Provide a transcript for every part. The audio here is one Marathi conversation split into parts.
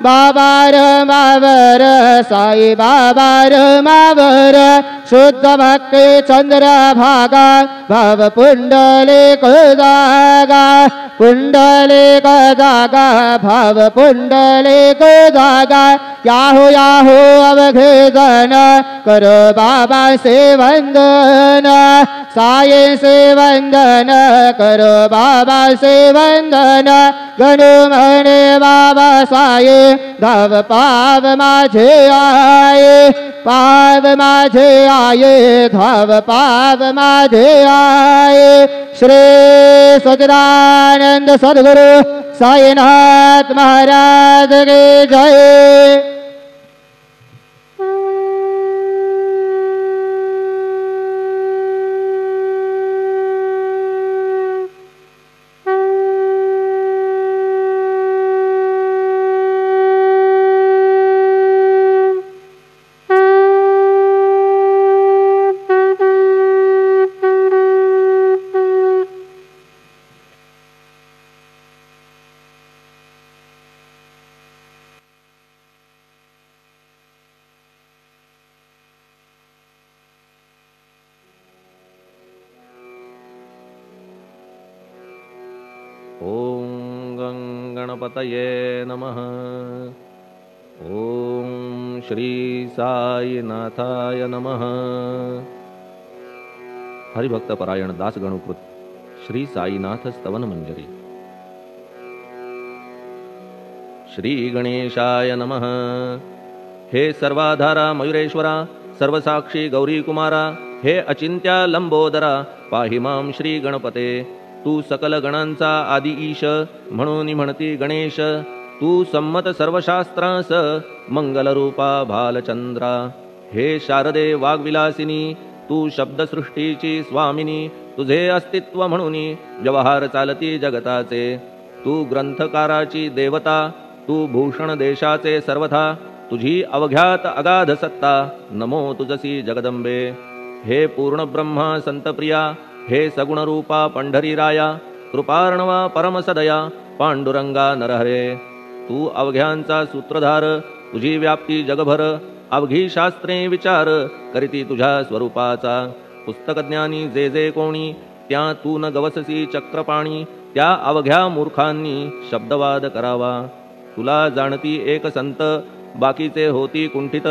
बाबा रमावर साई बाबा रमावर शुद्ध भक्ती चंद्र भागा भाव पुंडलिक जागा पुंडलिक जागा भाव पुंडलिक जागा याहो याहो अवघे जन करो बाबा से वंदन साये से वंदन करो बाबा से वंदन गणु म्हणे बाबा साये धाव पाव माझे आये पाव माझे आये धाव पाव माझे आये श्री सच्चिदानंद सद्गुरु साईनाथ महाराज की जय। गणपतये नमः। ओम श्री साईनाथाय नमः। हरिभक्त परायण दास गणुकृत श्री साईनाथ स्तवन मंजरी। श्री गणेशाय नमः। हे सर्वाधारा मयुरेश्वरा सर्वसाक्षी गौरी कुमारा हे अचिंत्या लंबोदरा पाहि मां श्री गणपते। तू सकल गणांचा आदि ईश म्हणून म्हणती गणेश। तू संमत सर्वशास्त्रांस मंगलरूपा भालचंद्रा। हे शारदे वाग्विलासिनी तू शब्दसृष्टीची स्वामिनी। तुझे अस्तित्व म्हणून व्यवहार चालती जगताचे। तू ग्रंथकाराची देवता तू भूषण देशाचे सर्वथा। तुझी अवघ्यात अगाध सत्ता नमो तुझसी जगदंबे। हे पूर्ण ब्रह्मा संतप्रिया हे सगुण रूपा पंढरी राया। कृपार्णवा परमसदया पांडुरंगा नरहरे। तू अवघ्यांचा सूत्रधार तुझी व्याप्ती जगभर। अवघी शास्त्रे विचार करीती तुझ्या स्वरूपाचा। पुस्तकज्ञानी जे जे कोणी त्या तू न गवससी चक्रपाणी। त्या अवघ्या मूर्खांनी शब्दवाद करावा। तुला जाणती एक संत बाकीचे होती कुंठित।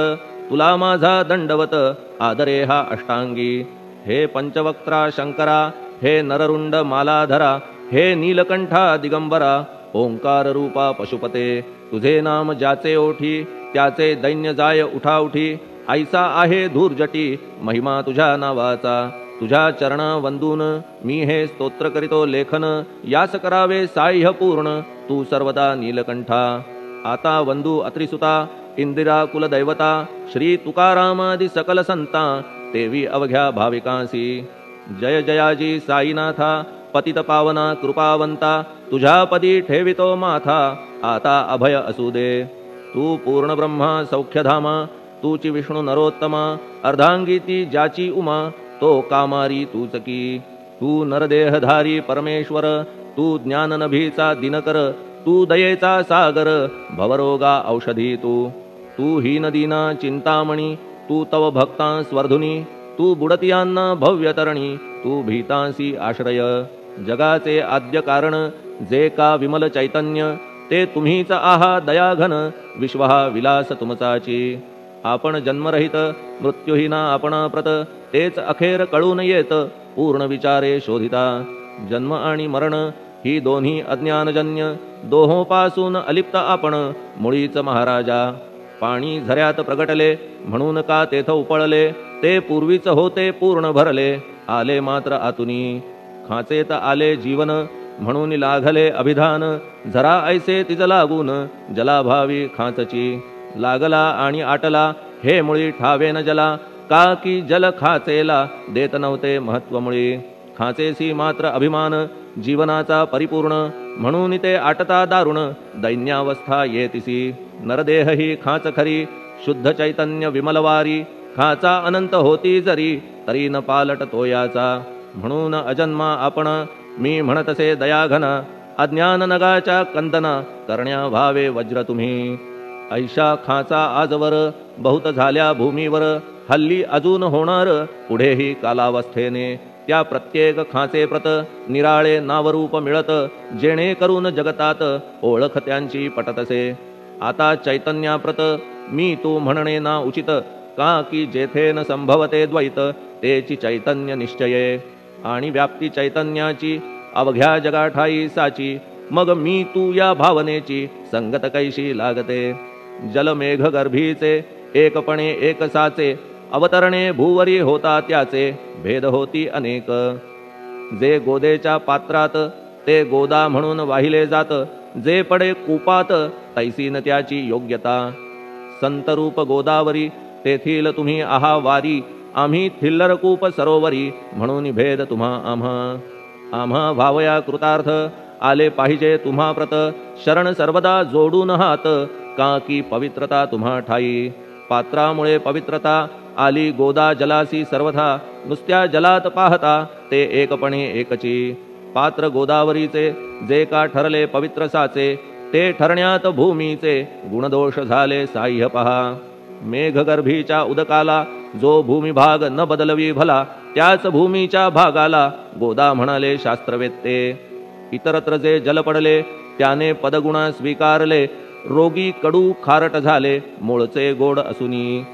तुला माझा दंडवत आदरे हा अष्टांगी। हे पंचवक्त्रा शंकरा हे नररुंड मालाधरा। हे नीलकंठा दिगंबरा ओंकार रूपा पशुपते। तुझे नाम ज्याचे ओठी त्याचे दैन्य जाय उठा उठी। ऐसा आहे धूर्जटी महिमा तुझ्या नावाचा। तुझ्या चरण वंदून मी हे स्तोत्र करीतो लेखन। यास करावे साह्य पूर्ण तू सर्वदा नीलकंठा। आता वंदू अत्रिसुता इंदिरा कुलदैवता। श्री तुकारामादि सकल संता देवी अवघ्या भाविकांसी। जय जयाजी साईनाथा पतित पावना कृपावंता। तुझ्या पदी ठेवितो माथा आता अभय असू दे। तू पूर्ण ब्रह्मा सौख्यधामा तूची विष्णू नरोत्तमा। अर्धांगी ती ज्याची उमा तो कामारी तूच की। तू नरदेहधारी परमेश्वर तू ज्ञाननभीचा दिनकर। तू दयेचा सागर भवरोगा औषधी तू। तू हीनदीना चिंतामणी तू तव भक्तां स्वर्धुनी। तू बुडतियांना भव्यतरणी तू भीतांसी आश्रय। जगाचे आद्य कारण जे का विमल चैतन्य ते तुम्हीच आहा दयाघन। विश्व हा विलास तुमचाची। आपण जन्मरहित मृत्युहीना आपणा प्रत तेच अखेर कळून येत पूर्ण विचारे शोधिता। जन्म आणि मरण ही दोन्ही अज्ञानजन्य दोहोपासून अलिप्त आपण मुळीच महाराजा। पाणी झऱ्यात प्रगटले म्हणून का तेथ उपळले। ते पूर्वीच होते पूर्ण भरले आले मात्र आतुनी। खाचेत आले जीवन म्हणून लागले अभिधान। झरा ऐसे तिज लागून जलाभावी खाचची। लागला आणि आटला हे मुळी ठावेन जला। का की जल खाचेला देत नव्हते महत्व मुळी। खाचेसी मात्र अभिमान जीवनाचा परिपूर्ण म्हणून ते आटता दारुण दैन्यावस्था येतिसी। नरदेह ही खाच खरी शुद्ध चैतन्य विमलवारी। खाचा अनंत होती जरी तरी न पालट तोयाचा। म्हणून अजन्मा आपण मी म्हणतसे दयाघन। अज्ञान नगाच्या कंदना करण्या भावे वज्र तुम्ही। ऐशा खाचा आजवर बहुत झाल्या भूमीवर, हल्ली अजून होणार पुढेही कालावस्थेने. त्या प्रत्येक खाचे प्रत निराळे नावरूप मिळत, जेणे करून जगतात ओळख त्यांची पटतसे. आता चैतन्याप्रत मी तू म्हणणे ना उचित, का की जेथे न संभवते द्वैत तेची चैतन्य निश्चये. आणि व्याप्ती चैतन्याची अवघ्या जगाठाई साची, मग मी तू या भावनेची संगत कैशी लागते. जलमेघ गर्भीचे एकपणे एकसाचे, अवतरणे भूवरी होता त्याचे भेद होती अनेक. जे गोदेच्या पात्रात ते गोदा म्हणून वाहिले जात, जे पडे कूपात तैसीन त्याची योग्यता. संतरूप गोदावरी तेथील तुम्ही आहा वारी, आम्ही थिल्लरकूप सरोवरी म्हणून भेद तुम्हा आम्हा भावया कृतार्थ. आले पाहिजे तुम्हा प्रत शरण सर्वदा जोडून हात, का की पवित्रता तुम्हा ठाई. पात्रामुळे पवित्रता आली गोदा जलासी सर्वथा, नुसत्या जलात पाहता ते एकपणे एकची. पात्र गोदावरीचे जे का ठरले पवित्र साचे, ते ठरण्यात भूमीचे गुणदोष झाले साह्य पहा. मेघगर्भीच्या उदकाला जो भूमिभाग न बदलवी भला, त्याच भूमीच्या भागाला गोदा म्हणाले शास्त्रवेत्ते. इतरत्र जे जल पडले त्याने पदगुणा स्वीकारले, रोगी कडू खारट झाले मूळचे गोड असुनी.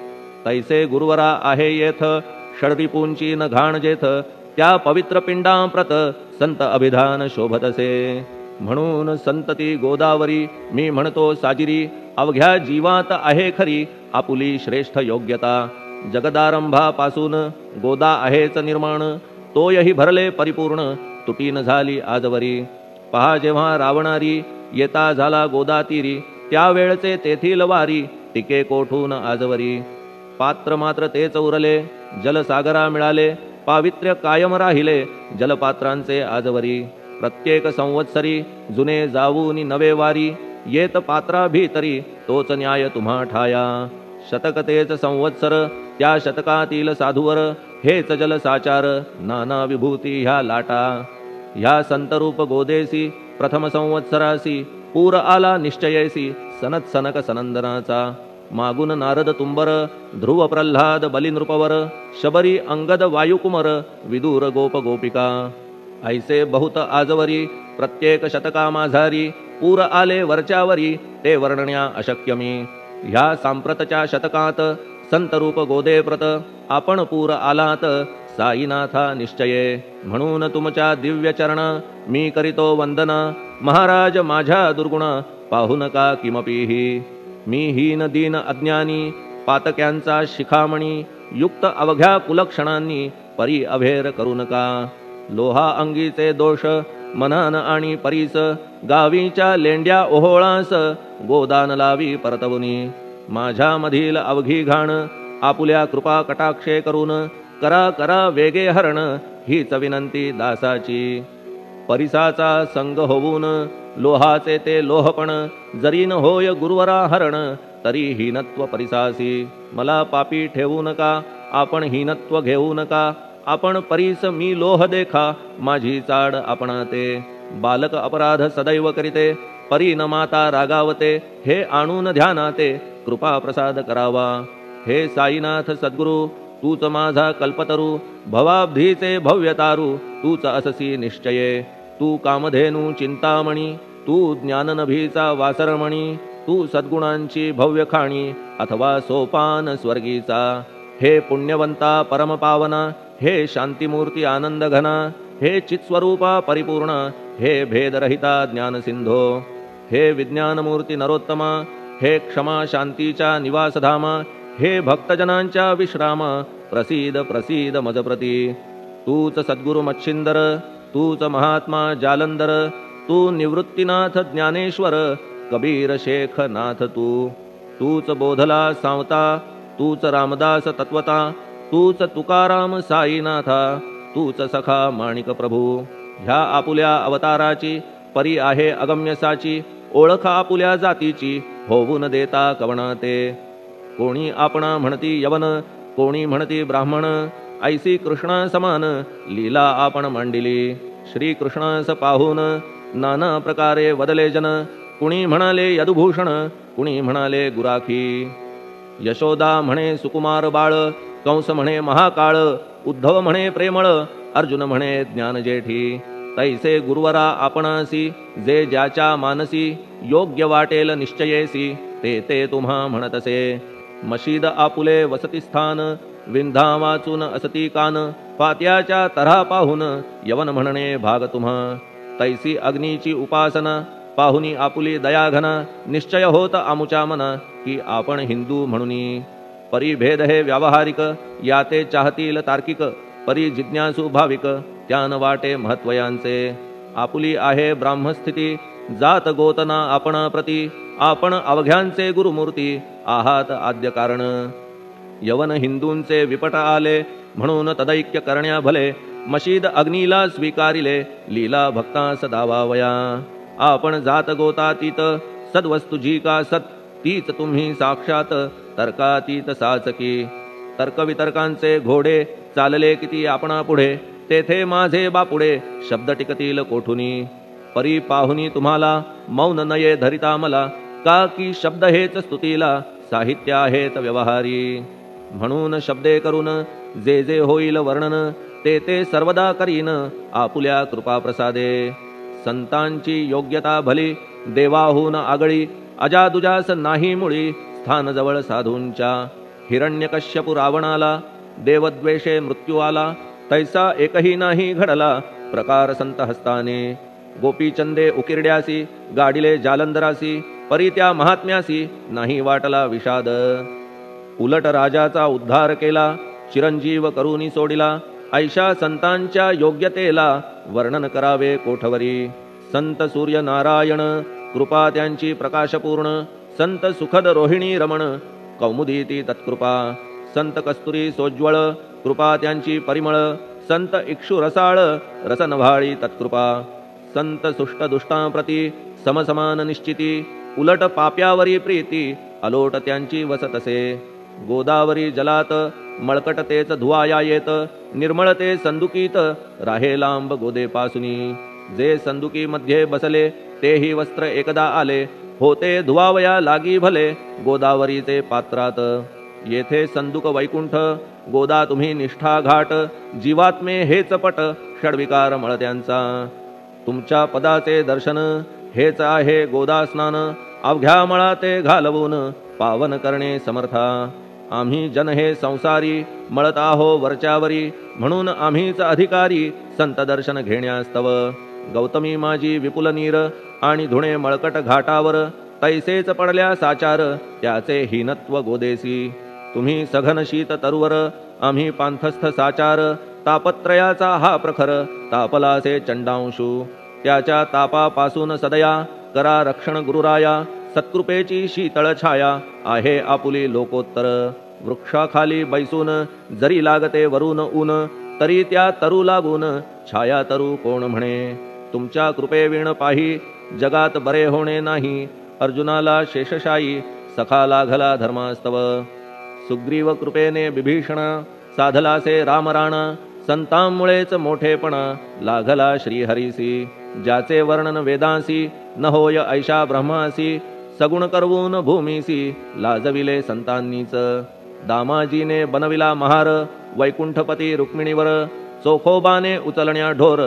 तैसे गुरुवरा आहे येथ षडरिपूंची न घाण जेथ, त्या पवित्र पिंडांप्रत संत अभिधान शोभतसे. म्हणून संतती गोदावरी मी म्हणतो साजिरी, अवघ्या जीवात आहे खरी आपुली श्रेष्ठ योग्यता. जगदारंभापासून गोदा आहेच निर्माण, तोयही भरले परिपूर्ण तुटीन झाली आजवरी. पहा जेव्हा रावणारी येता झाला गोदा तीरी, त्यावेळचे तेथील वारी टिके कोठून आजवरी. पात्र मात्र तेच उरले जलसागरा मिळाले, पावित्र्य कायम राहिले जलपात्रांचे आजवरी. प्रत्येक संवत्सरी जुने जाऊनी नवे वारी, येत पात्रा भीतरी तोच न्याय तुम्हा ठाया. शतक तेच संवत्सर त्या शतकातील साधूवर, हेच जल साचार नाना विभूती ह्या लाटा. ह्या संतरूप गोदेसी प्रथम संवत्सरासी, पूर आला निश्चयेसी सनत सनक सनंदनाचा. मागून नारद तुंबर, ध्रुव प्रल्हाद बलिनृपवर, शबरी अंगद वायुकुमर, विदूर गोप गोपिका. ऐसे बहुत आजवरी प्रत्येक शतका माझारी, पूर आले वरच्यावरी ते वर्णण्या अशक्य मी. ह्या सांप्रतच्या शतकात संतरूप गोदे प्रत, आपण पूर आलात साईनाथा निश्चये. म्हणून तुमच्या दिव्य चरण मी करीतो वंदना, महाराज माझ्या दुर्गुण पाहू नका किमपीही. मी हीन दीन अज्ञानी पातक्यांचा शिखामणी, युक्त अवघ्या कुलक्षणांनी परी अभेर करू नका. लोहा अंगीचे दोष मनान आणि परीस, गावीच्या लेंड्या ओहोळास गोदान लावी परतवुनी. माझ्या मधील अवघी घाण आपुल्या कृपा कटाक्षे करून, करा करा वेगे हरण हीच विनंती दासाची. परिसाचा संग होऊन लोहाचे ते लोहपण, जरी न होय गुरुवरा हरण तरी हीनत्व परिसासी. मला पापी ठेवू नका आपण हीनत्व घेऊ नका, आपण परीस मी लोह देखा माझी चाड आपणाते. बालक अपराध सदैव करीते परी न माता रागावते, हे आणून ध्यानाते कृपा प्रसाद करावा. हे साईनाथ सद्गुरु तूच माझा कल्पतरू, भवाब्धीचे भव्यतारू तूच अससी निश्चये. तू कामधेनू चिंतामणी, तू ज्ञाननभीचा वासरमणी, तू सद्गुणांची भव्य खाणी अथवा सोपान स्वर्गीचा. हे पुण्यवंता परमपावना, हे शांतिमूर्ती आनंद घना, हे चित्स्वरूपा परिपूर्ण, हे भेदरहिता ज्ञानसिंधो. हे विज्ञानमूर्ती नरोत्तमा, हे क्षमा शांतीच्या निवासधामा, हे भक्तजनांच्या विश्रामा, प्रसीद प्रसीद मजप्रती. तूच सद्गुरु मच्छिंदर, तूच महात्मा जालंदर, तू निवृत्तीनाथ ज्ञानेश्वर, कबीर शेख नाथ तूच बोधला सांवता, तूच रामदास तत्वता, तूच तुकाराम साईनाथा, तूच सखा माणिक प्रभू. ह्या आपुल्या अवताराची परी आहे अगम्यसाची, ओळख आपुल्या जातीची होऊन देता कवणाते. कोणी आपणा म्हणती यवन, कोणी म्हणती ब्राह्मण, ऐसी कृष्णा समान लीला आपण मांडिली. श्री कृष्णास पाहून नाना प्रकारे वदले जन, कुणी म्हणाले यदुभूषण, कुणी म्हणाले गुराखी. यशोदा म्हणे सुकुमार बाळ, कंस म्हणे महाकाळ, उद्धव म्हणे प्रेमळ, अर्जुन म्हणे ज्ञान जेठी. तैसे गुरुवरा आपणासी, जे ज्याच्या मानसी, योग्य वाटेल निश्चयेसी, ते ते तुम्हा म्हणतसे. मशीद आपुले वसती स्थान, विंधा वाचून असती कान, पात्याच्या तऱ्हा पाहून यवन म्हणणे भाग तुम्हा. तैसी अग्नीची उपासना, पाहुनी आपुली दयाघना, निश्चय होत आमुच्या मना, की आपण हिंदू म्हणूनी. परिभेद हे व्यावहारिक, याते चाहतील तार्किक, परी जिज्ञासू भाविक, त्यान वाटे महत्वयांचे. आपुली आहे ब्राह्मस्थिती, जात गोतना आपण प्रती, आपण अवघ्यांचे गुरुमूर्ती, आहात आद्य कारण. यवन हिंदूंचे विपट आले, म्हणून तदैक्य करण्या भले, मशीद अग्नीला स्वीकारिले, लीला भक्तास दावावया. आपण जात गोतातीत, सद्वस्तु जी का सत, तीच तुम्ही साक्षात, तर्कातीत साचकी. तर्कवितर्कांचे घोडे, चालले किती आपणा पुढे, तेथे माझे बापुडे, शब्द टिकतील कोठुनी. परी पाहुनी तुम्हाला, मौन नये धरिता मला, का की शब्द हेच स्तुतीला, साहित्य आहेत व्यवहारी. म्हणून शब्दे करून जे जे होईल वर्णन, ते ते सर्वदा करीन आपुल्या कृपा प्रसादे. संतांची योग्यता भली, देवाहून आगळी, अजादुजास नाही मुळी, स्थान जवळ साधूंच्या. हिरण्यकश्यपु रावणाला, देवद्वेषे मृत्यू आला, तैसा एकही नाही घडला, प्रकार संत हस्ताने. गोपीचंदे उकिरड्यासी, गाडिले जालंधरासी, परी त्या महात्म्यासी, नाही वाटला विषाद. उलट राजाचा उद्धार केला, चिरंजीव करूनी सोडिला, ऐशा संतांच्या योग्यतेला, वर्णन करावे कोठवरी. संत सूर्य नारायण, कृपा त्यांची प्रकाशपूर्ण, संत सुखद रोहिणी रमण, कौमुदीती तत्कृपा. संत कस्तुरी सोज्वळ, कृपा त्यांची परिमळ, संत इक्षु रसाळ, रसनव्हाळी तत्कृपा. संत सुष्ट दुष्टांप्रती, समसमान निश्चिती, उलट पाप्यावरी प्रीती, अलोट त्यांची वसतसे. गोदावरी जलात, मळकट तेच धुवाया येत, निर्मळ ते संदुकीत, राहे लांब गोदेपासुनी. जे संदुकी मध्ये बसले, तेही वस्त्र एकदा आले, होते धुवावया लागी भले, गोदावरीचे पात्रात. येथे संदुक वैकुंठ, गोदा तुम्ही निष्ठा घाट, जीवात्मे हेच पट, षडविकार मळत्यांचा. तुमच्या पदाचे दर्शन, हेच आहे गोदा स्नान, अवघ्या मळा ते घालवून, पावन करणे समर्था. आम्ही जन हे संसारी, मळत आहो वरच्यावरी, म्हणून आम्हीच अधिकारी, संत दर्शन घेण्यास्तव. गौतमी माझी विपुल नीर, आणि धुणे मळकट घाटावर, तैसेच पडल्या साचार, त्याचे हीनत्व गोदेसी. तुम्ही सघन शीत तरुवर, आम्ही पांथस्थ साचार, तापत्रयाचा हा प्रखर, तापलासे चंडांशू. त्याच्या तापापासून सदया, करा रक्षण गुरुराया, सत्कृपेची शीतळ छाया, आहे आपुली लोकोत्तर. वृक्षाखाली बैसून, जरी लागते वरून ऊन, तरी त्या तरू लागून, छाया तरू कोण म्हणे. तुमच्या कृपेविण पाही, जगात बरे होणे नाही, अर्जुनाला शेषशायी, सखा लागला धर्मास्तव. सुग्रीव कृपेने बिभीषण, साधलासे रामराणा, संतांमुळेच मोठेपणा, लागला श्रीहरीसी. ज्याचे वर्णन वेदांसी, न होय ऐशा ब्रह्मासी, सगुण करवून भूमीसी, लाजविले संतांनीच. दामाजीने बनविला महार, वैकुंठपती रुक्मिणीवर, चोखोबाने उचलण्या ढोर,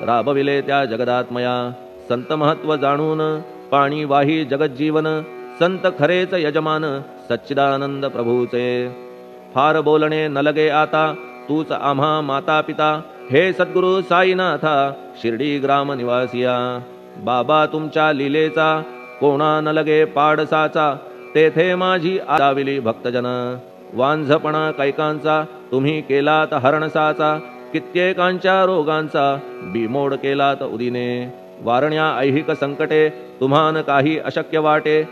राबविले त्या जगदात्मया. संत महत्व जाणून, पाणी वाही जगज्जीवन, संत खरेच यजमान, सच्चिदानंद प्रभूचे. फार बोलणे न लगे आता, तूच आम्हा माता पिता, हे सद्गुरु साईनाथा, शिर्डी ग्राम निवासिया. बाबा तुमच्या लीलेचा, कोणा न लगे पाडसाचा, तेथे माझी आदाविली भक्तजन. वांझपणा कैकांचा, तुम्ही केलात हरणसाचा, कित्येकांच्या रोगांचा, बिमोड केलात उदिने. वारण्या ऐहिक संकटे, तुम्हान काही अशक्य वाटे,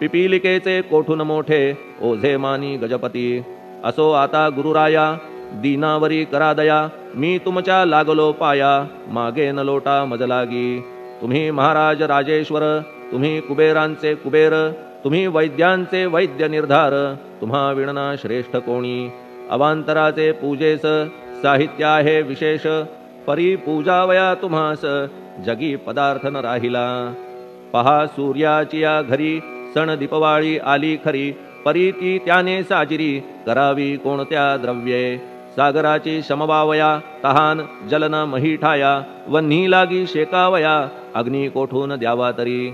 पिपीलिकेचे कोठून मोठे, ओझे मानी गजपती. असो आता गुरुराया, दीनावरी करा दया, मी तुमच्या लागलो पाया, मागे न लोटा मजलागी. तुम्ही महाराज राजेश्वर, तुम्ही कुबेरांचे कुबेर, तुम्ही वैद्यांचे वैद्य निर्धार, तुम्हा विणना श्रेष्ठ कोणी. अवांतराचे पूजेस, साहित्य आहे विशेष, परी पूजावया तुम्हास, जगी पदार्थ न राहिला. पहा सूर्याची या घरी, सण दीपवाळी आली खरी, परी ती त्याने साजिरी, करावी कोणत्या द्रव्ये. सागराची शमवावया, तहान जलन मही ठाया, वन्ही लागी शेकावया, अग्नी कोठून द्यावा तरी.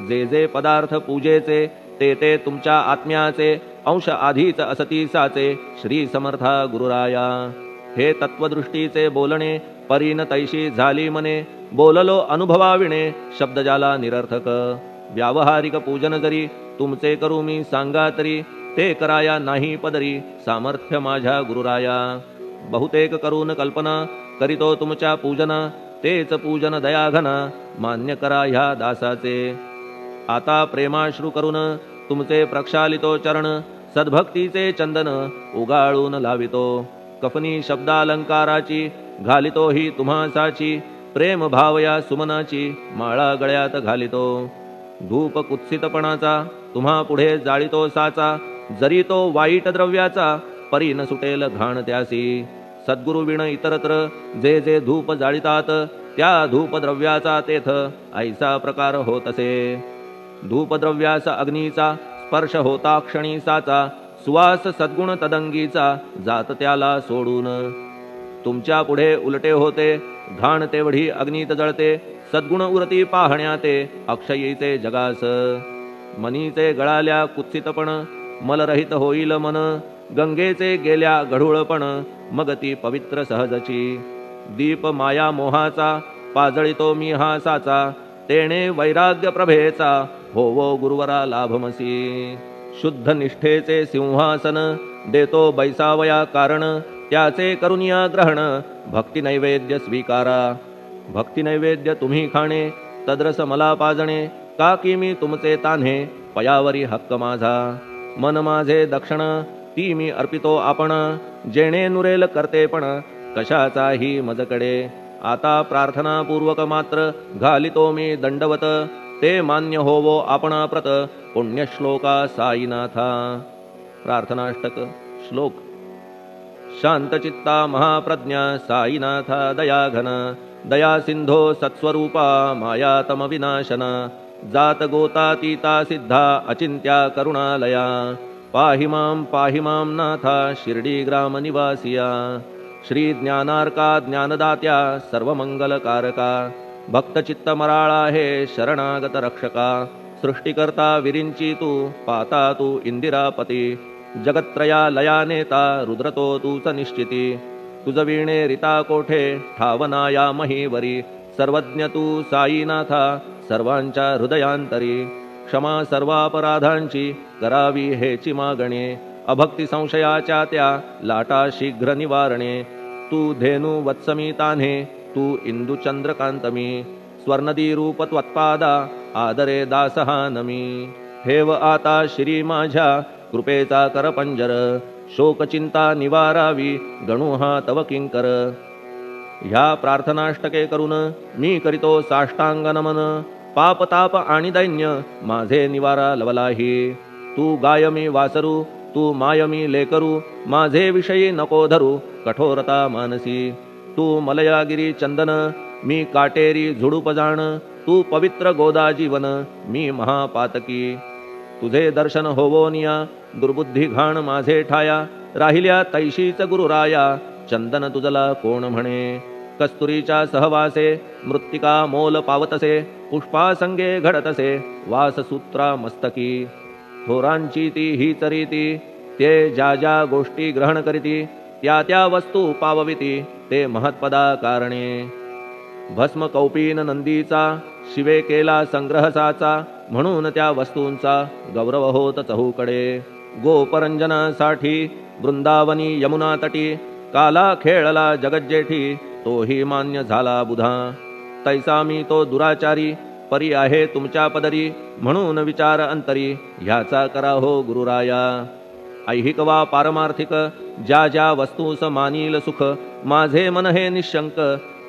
जे जे पदार्थ पूजेचे, ते ते तुमच्या आत्म्याचे, अंश आधीच असती साचे, श्री समर्था गुरुराया. हे तत्वदृष्टीचे बोलणे, परीन तैशी झाली मने, बोललो अनुभवाविणे, शब्द जाला निरर्थक. व्यावहारिक पूजन जरी तुमचे करू मी सांगा तरी, ते कराया नाही पदरी, सामर्थ्य माझ्या गुरुराया. बहुतेक करून कल्पना, करीतो तुमच्या पूजना, तेच पूजन दयाघन, मान्य करा ह्या दासाचे. आता प्रेमाश्रू करून तुमचे प्रक्षालितो चरण, सद्भक्तीचे चंदन उगाळून लावितो. कफनी शब्दालंकाराची घालितो ही तुम्हासाची, प्रेम भावया सुमनाची माळा गळ्यात घालितो. धूप कुत्सितपणाचा तुम्हा पुढे जाळितो साचा, जरी तो वाईट द्रव्याचा, परी न सुटेल घाण त्यासी. सद्गुरु विण इतरत्र जे जे धूप जाळितात, त्या धूपद्रव्याचा तेथ ऐसा प्रकार होतसे. धूपद्रव्याचा अग्नीचा स्पर्श होता क्षणी साचा, सुवास सद्गुण तदंगीचा जात त्याला सोडून. तुमच्या पुढे उलटे होते, घाण तेवढी अग्नीत जळते, सद्गुण उरती पाहण्याते, अक्षयीचे जगास. मनीचे गळाल्या कुत्सितपण, मलरहित होईल मन, गंगेचे गेल्या गढूळपण, मग ती पवित्र सहजची. दीप माया मोहाचा पाजळितो मी हा साचा, तेणे वैराग्य प्रभेचा होवो गुरुवरा लाभमसी. शुद्ध निष्ठेचे सिंहासन देतो बैसावया कारण, त्याचे करुनिया ग्रहण भक्ती नैवेद्य स्वीकारा. भक्ती नैवेद्य तुम्ही खाणे, तद्रस मला पाजणे, का की मी तुमचे तान्हे, पयावरी हक्क माझा. मन माझे दक्षिण ती मी अर्पितो आपण, जेणे नुरेल करतेपण कशाचाही मजकडे. आता प्रार्थनापूर्वक मात्र घालितो मी दंडवत, ते मान्य होवो आपणा प्रत, पुण्यश्लोका साईनाथा. प्रार्थनाष्टक. श्लोक. शांतचित्ता महाप्रज्ञा साईनाथा दयाघन, दया सिंधो सत्स्वरूपा मायातम विनाशन, जात गोतातीता सिद्धा अचिंत्या करुणालया. पाहि मां नाथा शिर्डी ग्राम निवासिया. श्री ज्ञानार्का ज्ञानदात्या सर्वमंगलकारका, भक्तचित्त मराळा हे शरणागत रक्षका. सृष्टिकर्ता विरिंची तू, पाता तू इंदिरापती, जगत्त्रया लया नेता रुद्रतो तूच निश्चिती. तुझ वीणे रिता कोठे ठावनाया महीवरी, सर्वज्ञ तू साईनाथा सर्वांच्या हृदयांतरी. क्षमा सर्वापराधांची करावी हेची मागणे, अभक्ती संशयाच्या त्या लाटा शीघ्र निवारणे. तू धेनू वत्समी तान्हे, तू इंदू चंद्रकांतमी, स्वर्णदी रूप त्वत्पादा आदरे दासहा नमी. हेव आता श्री माझ्या कृपेचा करपंजर, शोकचिंता निवारावी गणू हा तव किंकर. ह्या प्रार्थनाष्टके करून मी करीतो साष्टांग नमन, पापताप आणि दैन्य माझे निवारा लवलाही. तू गाय मी वासरू, तू माय मी लेकरू, माझे विषयी नको धरू कठोरता मानसी. तू मलयागिरी चंदन, मी काटेरी झुडूप जाण, तू पवित्र गोदा जीवन, मी महापातकी. तुझे दर्शन होवोनिया दुर्बुद्धी घाण माझे ठाया, राहिल्या तैशीच गुरुराया चंदन तुझला कोण म्हणे. कस्तुरीच्या सहवासे मृत्तिका मोल पावतसे, पुष्पासंगे घडतसे वाससूत्रा मस्तकी. थोरांची ती हीच रीती, ते ज्या ज्या गोष्टी ग्रहण करीती, त्या त्या वस्तू पावविती ते महत्पदा कारणे. भस्म कौपीन नंदीचा शिवे केला संग्रह साचा, म्हणून त्या वस्तूंचा गौरव होत चहूकडे. गोपरंजनासाठी वृंदावनी यमुना तटी, काला खेळला जगज्जेठी तोही मान्य झाला बुधा. तैसा मी तो दुराचारी परी आहे तुमच्या पदरी, म्हणून विचार अंतरी ह्याचा करा हो गुरुराया. ऐहिक वा पारमार्थिक ज्या ज्या वस्तूस मानील सुख, माझे मन हे निशंक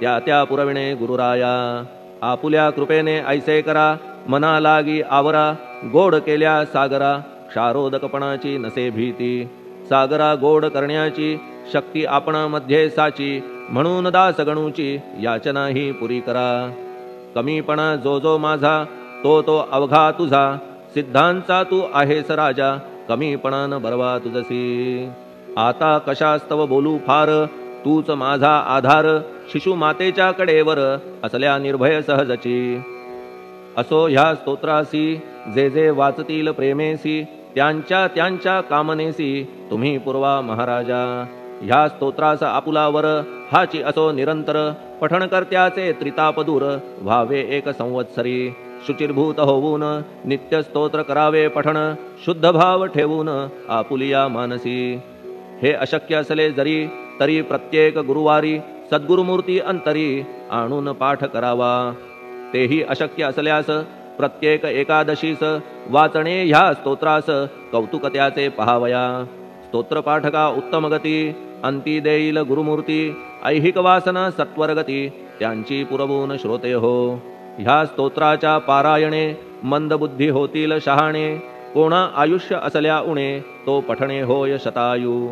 त्या त्या पुरविणे गुरुराया. आपुल्या कृपेने ऐसे करा मना लागी आवरा, गोड केल्या सागरा क्षारोदकपणाची नसे भीती. सागरा गोड करण्याची शक्ती आपणामध्ये साची, म्हणून दास गणूची याचना ही पुरी करा. कमीपणा जो जो माझा तो तो अवघा तुझा, सिद्धांचा तू आहेस राजा, कमीपणान बरवा तुझसी. आता कशास्तव बोलू फार, तूच माझा आधार. शिशु मातेच्या कडेवर असल्या निर्भय सहजची. असो ह्या स्तोत्रासी जे जे वाचतील प्रेमेसी, त्यांच्या त्यांच्या कामनेसी तुम्ही पुरवा महाराजा. ह्या स्तोत्रास आपुलावर हाची असो निरंतर, पठणकर्त्याचे त्रितापदूर व्हावे एक संवत्सरी. शुचिर्भूत होऊन नित्य स्तोत्र करावे पठण, शुद्ध भाव ठेवून आपुलिया मानसी. हे अशक्य असले जरी तरी प्रत्येक गुरुवारी सद्गुरुमूर्ती अंतरी आणून पाठ करावा. तेही अशक्य असल्यास प्रत्येक एकादशीस वाचणे ह्या स्तोत्रास कौतुक त्याचे पहावया. स्तोत्रपाठका उत्तम गती, अंती देईल गुरुमूर्ती. ऐहिक वासना सत्वरगती, त्यांची पुरवून श्रोते हो. ह्या स्तोत्राच्या पारायणे मंदबुद्धी होतील शहाणे. कोणा आयुष्य असल्या उणे, तो पठणे होय शतायू.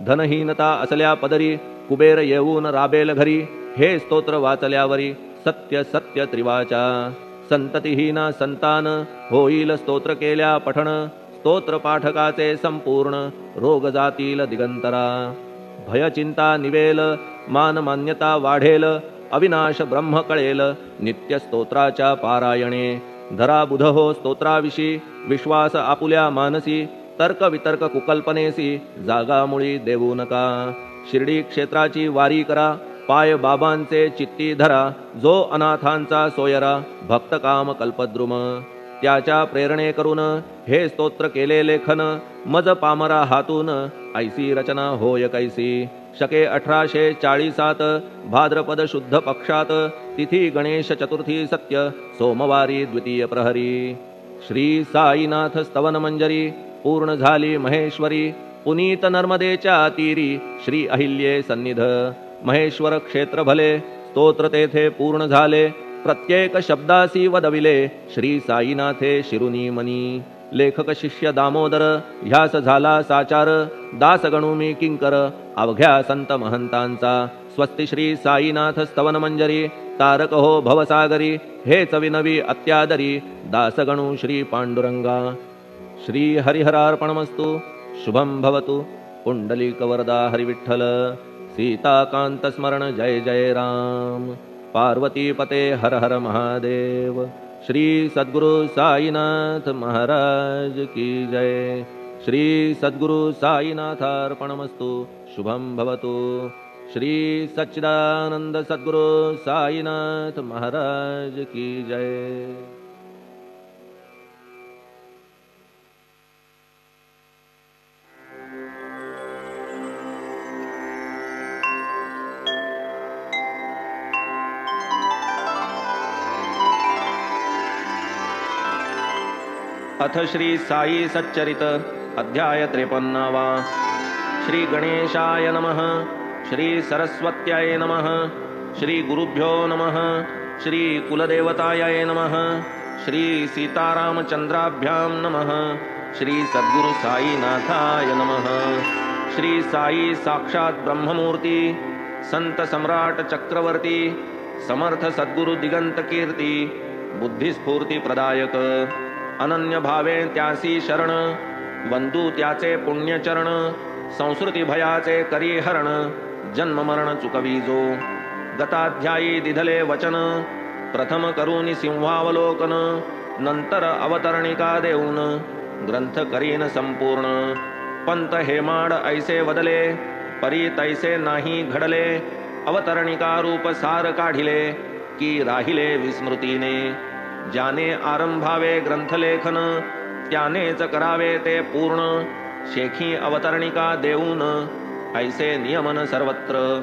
धनहीनता असल्या पदरी, कुबेर येऊन राबेल घरी. हे स्तोत्र वाचल्यावरी सत्य सत्य त्रिवाचा. संततिहीना संतान होईल स्तोत्र केल्या पठण. स्तोत्र पाठकाचे संपूर्ण रोग जातील दिगंतरा. भयचिंता निवेल, मान मान्यता वाढेल. अविनाश ब्रह्म कळेल नित्य स्तोत्राच्या पारायणे. धरा बुध हो स्तोत्राविषयी, विश्वास आपुल्या मानसी. तर्क वितर्क कुकल्पनेसी जागा मुळी देऊ नका. शिर्डी क्षेत्राची वारी करा, पाय बाबांचे चित्ती धरा. जो अनाथांचा सोयरा, भक्त काम कल्पद्रुम. त्याच्या प्रेरणे करून हे स्तोत्र केले लेखन. मज पामरा हातून ऐसी रचना होय कैसी. शके 1840 भाद्रपद शुद्ध पक्षात, तिथी गणेश चतुर्थी सत्य सोमवारी द्वितीय प्रहरी. श्री साईनाथ स्तवन मंजरी पूर्ण झाली महेश्वरी. पुनीत नर्मदेच्या तीरी श्री अहिल्ये सन्निध. महेश्वर क्षेत्र भले स्तोत्र तेथे पूर्ण झाले. प्रत्येक शब्दासी वदविले श्री साईनाथे शिरुनी मनी. लेखक शिष्य दामोदर ह्यास झाला साचार. दास गणू मी किंकर अवघ्या संत महंतांचा. स्वस्ति श्री साईनाथ स्तवन मंजरी तारक हो भवसागरी. हेच विनवी अत्यादरी दासगणू श्री पांडुरंगा. श्री हरिहरार्पणमस्तु. शुभं भवतु. पुंडलिकवरदा हरिविठ्ठल. सीताकांत स्मरण जय जय राम. पार्वतीपते हर हर महादेव. श्री सद्गुरु साईनाथ महाराज की जय. श्री सद्गुरु साईनाथार्पणमस्तु. शुभं भवतु. श्री सच्चिदानंद सद्गुरु साईनाथ महाराज की जय. अथ श्री साई सच्चरित अध्याय 53. श्री गणेशाय नमः. श्री सरस्वत्याय नमः. श्री गुरुभ्यो नमः. श्री कुलदेवताय नमः. श्री सीतारामचंद्राभ्यां नमः. श्री सद्गुरु साईनाथाय नमः. श्री साई साक्षात ब्रह्ममूर्ती, संत सम्राट चक्रवर्ती, समर्थ सद्गुरु दिगंत कीर्ती, बुद्धिस्फूर्ती प्रदायक. अनन्य भावे त्यासी शरण, वंदू त्याचे पुण्यचरण. संस्कृती भयाचे करी हरण, जन्म मरण चुकवीजो. गताध्यायी दिधले वचन, प्रथम करूनी सिंहावलोकन. नंतर अवतरणिका देऊन, ग्रंथ करीन संपूर्ण. पंत हेमाड ऐसे वदले, परी तैसे नाही घडले. अवतरणिका रूप सार काढिले, की राहिले विस्मृतीने. ज्याने आरंभावे ग्रंथलेखन, त्यानेच करावे ते पूर्ण. शेखी अवतरणिका देऊन, ऐसे नियमन सर्वत्र.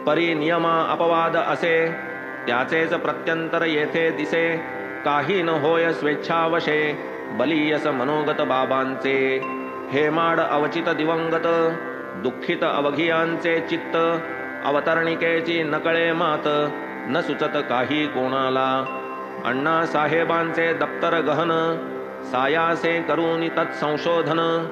परी नियमा अपवाद असे, त्याचेच प्रत्यंतर येथे दिसे. काही न होय स्वेच्छावशे, बलियस मनोगत बाबांचे. हेमाड अवचित दिवंगत, दुःखित अवघियांचे चित्त. अवतरणिकेची नकळे मात, न सुचत काही कोणाला. अण्णा साहेबांचे दप्तर गहन, सायासे करूनी तत्संशोधन.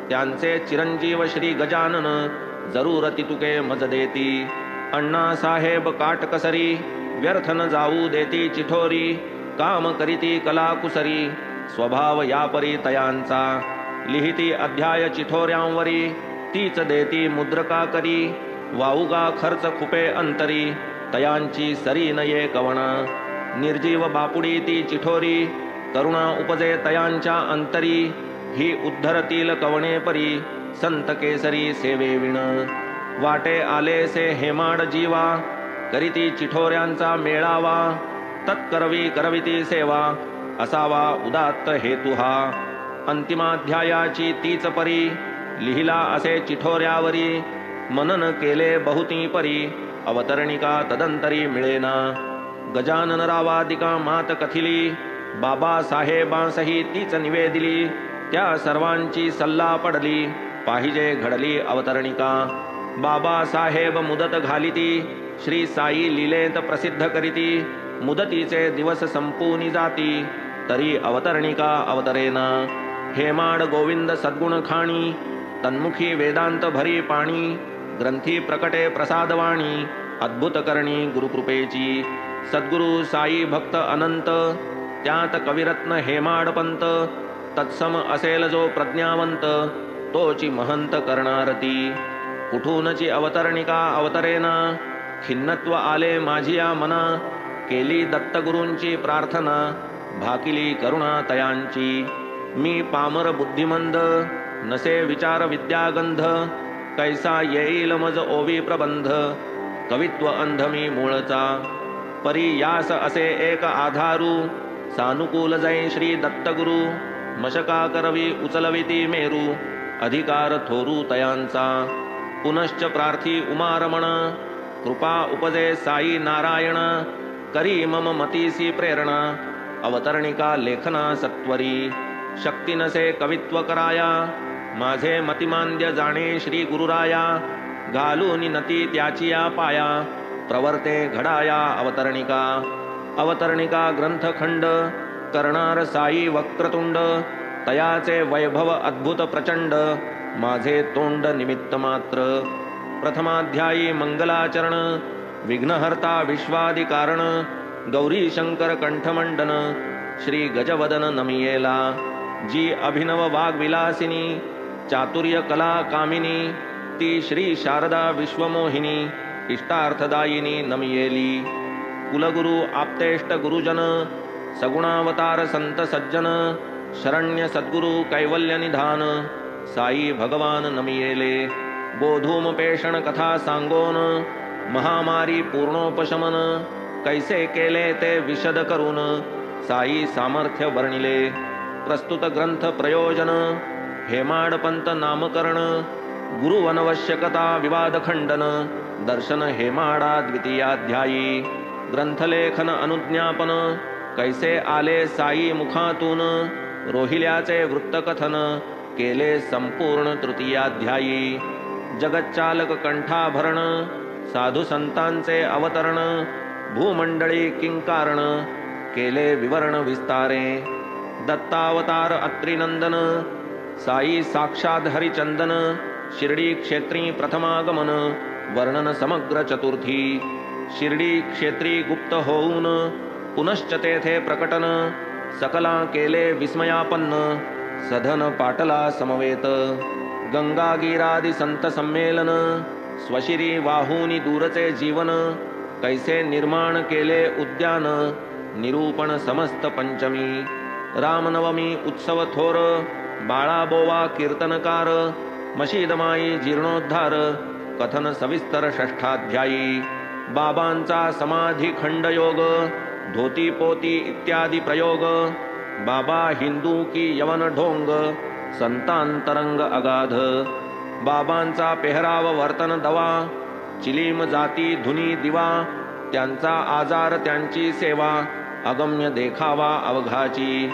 त्यांचे चिरंजीव श्री गजानन, जरूरती तुके मज देती. अण्णा साहेब काटकसरी, व्यर्थ न जाऊ देती चिठोरी. काम करीती कला कुसरी, स्वभाव यापरी तयांचा लिहिती अध्याय चिठोऱ्यांवरी तीच देती मुद्रका करी वाऊगा खर्च खुपे अंतरी तयांची सरी नये कवणा निर्जीव बापुडी ती चिठोरी करुणा उपजे तयांच्या अंतरी ही उद्धरतील कवणे परी संत केसरी सेवे विण वाटे आले से हेमाड जीवा करीती चिठोऱ्यांचा मेळावा तत्करवी करविती सेवा असावा उदात्त हेतु हा अंतिमाध्यायाची तीच परी लिहिला असे चिठोऱ्यावरी मनन केले बहुती परी अवतरणिका तदंतरी मिळेना गजानन रावादिका मात कथिली बाबा साहेबांसही तीच निवेदिली त्या सर्वांची सल्ला पडली पाहिजे घडली अवतरणिका बाबा साहेब मुदत घालिती श्री साई लीलेत प्रसिद्ध करीती मुदतीचे दिवस संपूनी जाती तरी अवतरणिका अवतरेना हेमाड गोविंद सद्गुण खाणी तन्मुखी वेदांत भरी पाणी ग्रंथी प्रकटे प्रसादवाणी अद्भुत करणी गुरुकृपेची सद्गुरु साई भक्त अनंत त्यात कविरत्न हेमाडपंत तत्सम असेल जो प्रज्ञावंत तोची महंत करणारती कुठूनची अवतरणिका अवतरेना खिन्नत्व आले माझिया मना केली दत्तगुरूंची प्रार्थना भाकिली करुणा तयांची मी पामर बुद्धिमंद नसे विचार विद्यागंध कैसा येईल मज ओवी प्रबंध कवित्व अंध मी मूळचा परी यास असे एक आधारू सानुकूल जै श्री दत्तगुरु मशका करवी उचलविती मेरू अधिकार थोरू तयांचा पुनश्च प्रार्थी उमारमण कृपा उपजे साई नारायण करी मम मतीसी प्रेरणा अवतरणिका लेखना सत्वरी शक्ती नसे कवित्व कराया माझे मतिमांद्य जाणे श्री गुरुराया घालून नती त्याचिया पाया प्रवर्ते घडाया अवतरणिका अवतरणिका ग्रंथखंड करणार साई वक्रतुंड तयाचे वैभव अद्भुत प्रचंड माझे तोंड निमित्त मात्र प्रथमाध्यायी मंगलाचरण विघ्नहर्ता विश्वादि कारण गौरी शंकर कंठमंडन श्री गजवदन नमियेला जी अभिनव वाग्विलासिनी चातुर्य कला कामिनी ती श्री शारदा विश्वमोहिनी इष्टार्थदायिनी नमियेली कुलगुरु आप्तेष्ट गुरुजन सगुणावतार संत सज्जन शरण्य सद्गुरु कैवल्य निधान साई भगवान नमियेले बोधूम पेषण कथा सांगोन महामारी पूर्णोपशमन कैसे केले ते विशद करून साई सामर्थ्य वर्णिले प्रस्तुत ग्रंथ प्रयोजन हेमाडपंत नामकरण गुरुवनवश्यकता विवाद खंडन दर्शन हेमाडा द्वितीयाध्यायी ग्रंथलेखन अनुज्ञापन कैसे आले साई मुखातून रोहिल्याचे वृत्तकथन केले संपूर्ण तृतीयाध्यायी जगच्चालक कंठाभरण साधू संतांचे अवतरण भूमंडळी किंकारण केले विवरण विस्तारे दत्तावतार अत्रिनंदन साई साक्षात हरिचंदन शिर्डी क्षेत्री प्रथमागमन वर्णन समग्र चतुर्थी शिर्डी क्षेत्री गुप्त होऊन पुनश्च तेथे प्रकटन सकला केले विस्मयापन्न सधन पाटला समवेत गंगागीरादि संत संमेलन स्वशिरी वाहुनी दूरचे जीवन कैसे निर्माण केले उद्यान निरूपण समस्त पंचमी रामनवमी उत्सव थोर बाळाबोवा कीर्तनकार मशीदमाई जीर्णोद्धार कथन सविस्तर षष्ठाध्यायी बाबांचा समाधी खंडयोग धोती पोती इत्यादी प्रयोग बाबा हिंदू की यवन ढोंग संतांतरंग अगाध बाबांचा पेहराव वर्तन दवा चिलीम जाती धुनी दिवा त्यांचा आजार त्यांची सेवा अगम्य देखावा अवघाची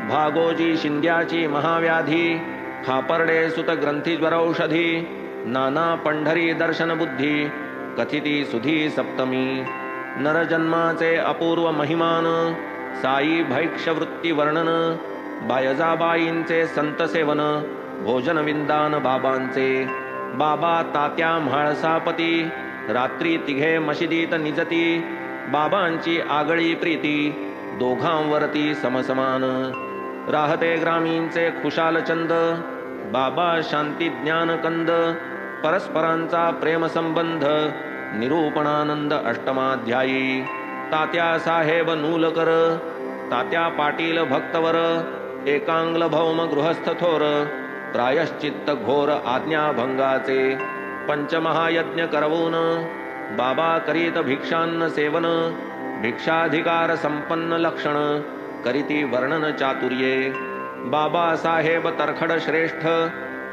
भागोजी शिंद्याची महाव्याधी खापर्डे सुत ग्रंथी ज्वरौषधी नाना पंढरी दर्शन बुद्धी कथिती सुधी सप्तमी नरजन्माचे अपूर्व महिमान साई भैक्षवृत्ती वर्णन बायजाबाईंचे संत सेवन भोजन विंदान बाबांचे बाबा तात्या म्हाळसापती रात्री तिघे मशिदीत निजती बाबांची आगळी प्रीती दोघांवरती समसमान राहते ग्रामीणचे खुशाल चंद, बाबा शांती ज्ञान कंद, परस्परांचा प्रेम संबंध, निरूपणानंद अष्टमाध्यायी. तात्या साहेब नूलकर, तात्या पाटील भक्तवर, एकांगल भौम गृहस्थ थोर, प्रायश्चित्त घोर आज्ञाभंगाचे. पंचमहायज्ञ करवून बाबा करीत भिक्षान्न सेवन, भिक्षाधिकार संपन्न लक्षण, करीती वर्णन चातुर्ये. बाबा साहेब तरखड श्रेष्ठ,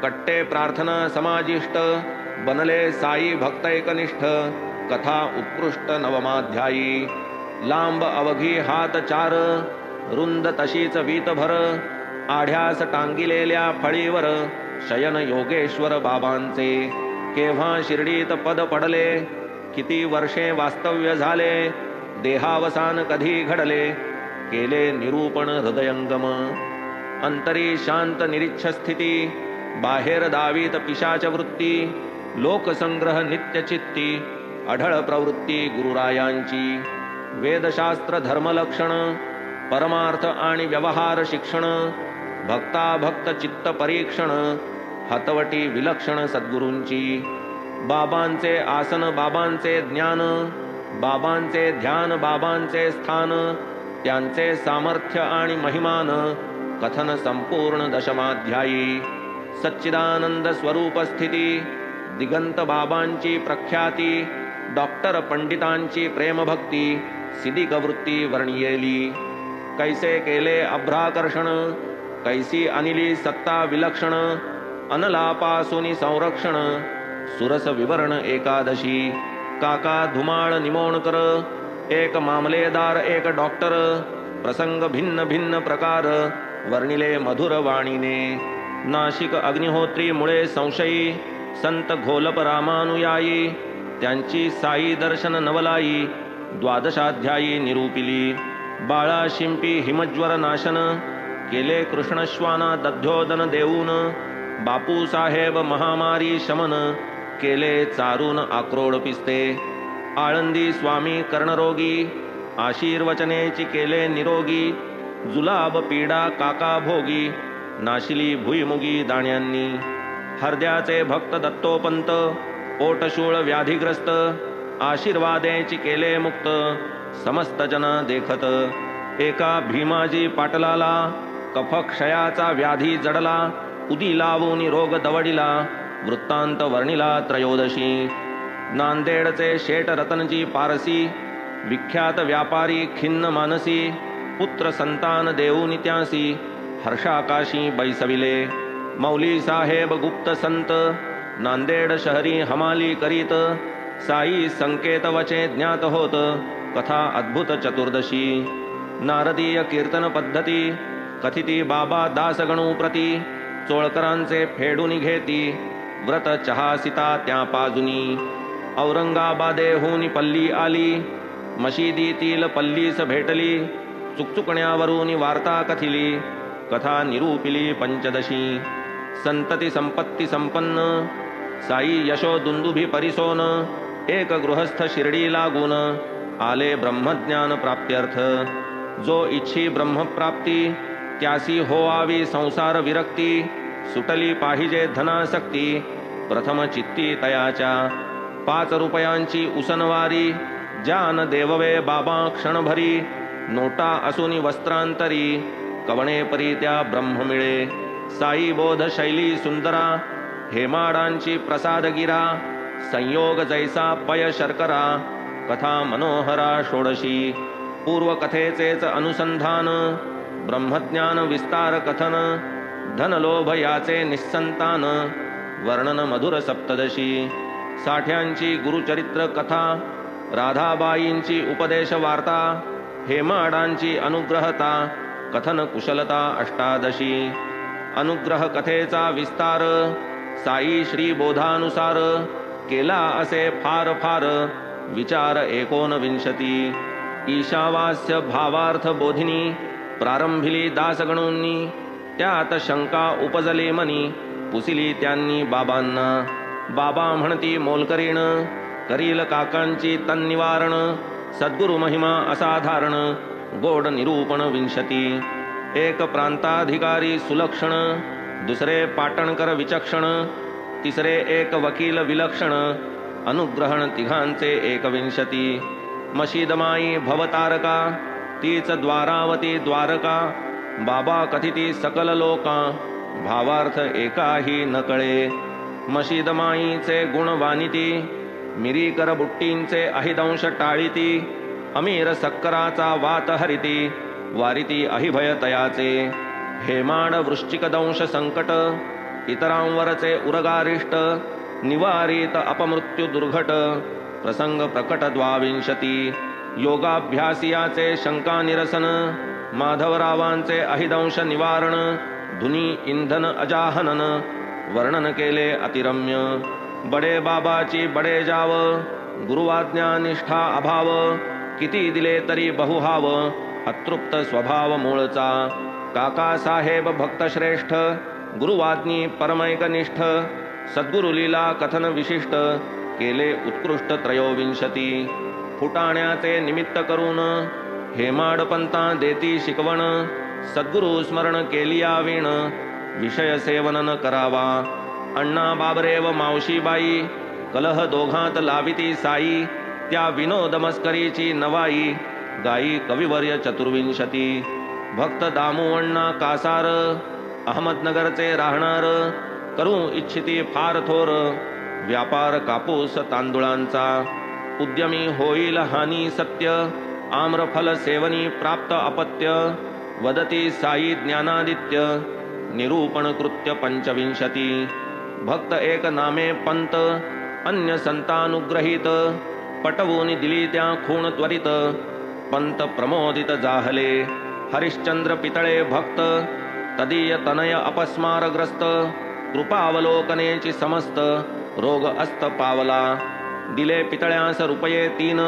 कट्टे प्रार्थना समाजिष्ट, बनले साई भक्तैकनिष्ठ, कथा उत्कृष्ट नवमाध्यायी. लांब अवघी हात चार, रुंद तशीच वीतभर, आढ्यास टांगिलेल्या फळीवर, शयन योगेश्वर बाबांचे. केव्हा शिर्डीत पद पडले, किती वर्षे वास्तव्य झाले, देहावसान कधी घडले, केले निरूपण हृदयंगम. अंतरी शांत निरीच्छ स्थिती, बाहेर दावीत पिशाच वृत्ती, लोकसंग्रह नित्यचित्ती, अढळ प्रवृत्ती गुरुरायांची. वेदशास्त्र धर्मलक्षण, परमार्थ आणि व्यवहार शिक्षण, भक्ताभक्त चित्त परीक्षण, हतवटी विलक्षण सद्गुरूंची. बाबांचे आसन बाबांचे ज्ञान, बाबांचे ध्यान बाबांचे स्थान, त्यांचे सामर्थ्य आणि महिमान, कथन संपूर्ण दशमाध्यायी. सच्चिदानंद स्वरूप स्थिती, दिगंत बाबांची प्रख्याती, डॉक्टर पंडितांची प्रेमभक्ती, सिदिक वृत्ती वर्णियेली. कैसे केले अभ्राकर्षण, कैसी अनिली सत्ता विलक्षण, अनलापासुनी संरक्षण, सुरस विवरण एकादशी. काका धुमाळ निमोणकर, एक मामलेदार एक डॉक्टर, प्रसंग भिन्न भिन्न प्रकार, वर्णिले मधुर वाणीने. नाशिक अग्निहोत्री मुळे संशयी, संत घोलप रामानुयायी, त्यांची साई दर्शन नवलाई, द्वादशाध्यायी निरूपिली. बाळा शिंपी हिमज्वर नाशन, केले कृष्णश्वाना दध्योदन देऊन, बापू साहेब महामारी शमन, केले चारून आक्रोड पिस्ते. आळंदी स्वामी कर्णरोगी, आशीर्वचनेची केले निरोगी, जुलाब पीडा काका भोगी, नाशिली भुईमुगी दाण्यांनी. हरद्याचे भक्त दत्तोपंत, पोटशूळ व्याधिग्रस्त, आशीर्वादेची केले मुक्त, समस्त जन देखत. एका भीमाजी पाटलाला, कफक्षयाचा व्याधी जडला, उदी लावून रोग दवडिला, वृत्तांत वर्णिला त्रयोदशी. नांदेडचे शेठ रतनजी पारसी, विख्यात व्यापारी खिन्न मानसी, पुत्र संतान देऊनी त्यासी, हर्षाकाशी बैसविले. मौली साहेब गुप्त संत, नांदेड शहरी हमाली करीत, साई संकेत वचे ज्ञात होत, कथा अद्भुत चतुर्दशी. नारदीय कीर्तन पद्धती, कथिती बाबा दासगणू प्रती, चोळकरांचे फेडून घेती, व्रत चहासिता त्या पाजुनी. औरंगाबादेहून पल्ली आली, मशिदीतील पल्लीस भेटली, चुकचुकण्यावरून वार्ता कथिली, कथा निरूपिली पंचदशी. संतती संपत्ती संपन्न, साई यशो दुंदुभी परिसोन, एक गृहस्थ शिर्डी लागून, आले ब्रह्मज्ञान प्राप्त्यर्थ. जो इच्छी ब्रह्मप्राप्ती, त्यासी होआवी संसार विरक्ती, सुटली पाहिजे धनासक्ती, प्रथम चित्ती तयाच्या. 5 रुपयांची उसनवारी, ज्यान देववे बाबा क्षणभरी, नोटा असुनी वस्त्रांतरी, कवणे परी त्या ब्रह्म मिळे. साई बोध शैली सुंदरा, हेमाडांची प्रसादगिरा, संयोग जैसा पय शर्करा, कथा मनोहरा षोडशी. पूर्वकथेचेच अनुसंधान, ब्रह्मज्ञान विस्तार कथन, धनलोभ याचे निस्संतान, वर्णन मधुर सप्तदशी. साठ्यांची गुरुचरित्र कथा, राधाबाईंची उपदेश वार्ता, हेमाडांची अनुग्रहता, कथन कुशलता अष्टादशी. अनुग्रह कथेचा विस्तार, साई श्री बोधानुसार, केला असे फार फार, विचार 29. ईशावास्य भावार्थ बोधिनी, प्रारंभिली दासगणूंनी, त्यात शंका उपजले मनी, पुसिली त्यांनी बाबांना. बाबा म्हणती मोलकरीण, करील काकांची तन्निवारण, सद्गुरु महिमा असाधारण, गोड निरूपण 20. एक प्रांताधिकारी सुलक्षण, दुसरे पाटणकर विचक्षण, तिसरे एक वकील विलक्षण, अनुग्रहण तिघांचे 21. मशीदमाई भवतारका, तीच द्वारावती द्वारका, बाबा कथिती सकल लोका, भावार्थ एकाही न कळे. मशीदमाईचे गुण वानिती, मिरीकर बुट्टींचे अहिदंश टाळीती, अमीर सक्कराचा वात हरिती, वारिती अहिभय तयाचे. हेमाड वृश्चिक दंश संकट, इतरांवरचे उरगारिष्ट, निवारित अपमृत्यू दुर्घट, प्रसंग प्रकट 22. योगाभ्यासियाचे शंका निरसन, माधवरावांचे अहिदंश निवारण, धुनी इंधन अजाहनन, वर्णन केले अतिरम्य. बडे बाबाची बडे जाव, गुरुवाज्ञा निष्ठा अभाव, किती दिले तरी बहुहाव, अतृप्त स्वभाव मूळचा. काका साहेब भक्तश्रेष्ठ, गुरुवाज्ञी परमैकनिष्ठ, सद्गुरु लीला कथन विशिष्ट, केले उत्कृष्ट 23. फुटाण्याचे निमित्त करून, हेमाडपंता देती शिकवण, सद्गुरु स्मरण केलिया वीण, विषय सेवन न करावा. अण्णा बाबरे व मावशीबाई, कलह दोघांत लाविती साई, त्या विनोद मस्करीची नवाई, गाई कविवर्य 24. भक्त दामू अण्णा कासार, अहमदनगरचे राहणार, करू इच्छिती फार थोर, व्यापार कापूस तांदुळांचा. उद्यमी होईल हानी सत्य, आम्रफल सेवनी प्राप्त अपत्य, वदती साई ज्ञानादित्य, निरूपण कृत्य 25. भक्त एक नामे पंत, अन्य संतानुग्रहित, पटवून दिली त्या खूण त्वरित, पंत प्रमोदित जाहले. हरिश्चंद्र पितळे भक्त, तदीय तनय अपस्मारग्रस्त, कृपावलोकनेची समस्त, रोग अस्त पावला. दिले पितळ्यास रुपये 3,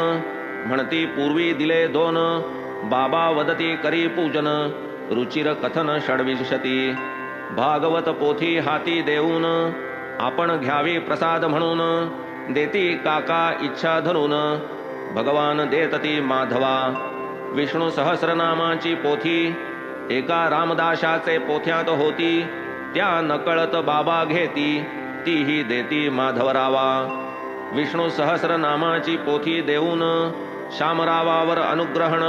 म्हणती पूर्वी दिले 2, बाबा वदती करी पूजन, रुचिर कथन 26. भागवत पोथी हाती देऊन, आपण घ्यावी प्रसाद म्हणून, देती काका इच्छा धरून, भगवान देतती माधवा. विष्णू सहस्रनामाची पोथी, एका रामदासाचे पोथ्यात होती, त्या नकळत बाबा घेती, तीही देती माधवरावा. विष्णू सहस्रनामाची पोथी देऊन, शामरावावर अनुग्रहण,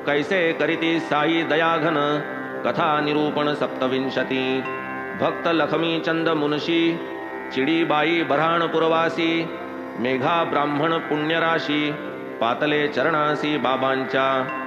कैसे करीती साई दयाघन, कथा निरूपण 27. भक्त लक्ष्मीचंद मुनशी, चिडीबाई बऱ्हाणपुरवासी, मेघा ब्राह्मण पुण्यराशी, पातले चरणासी बाबांच्या.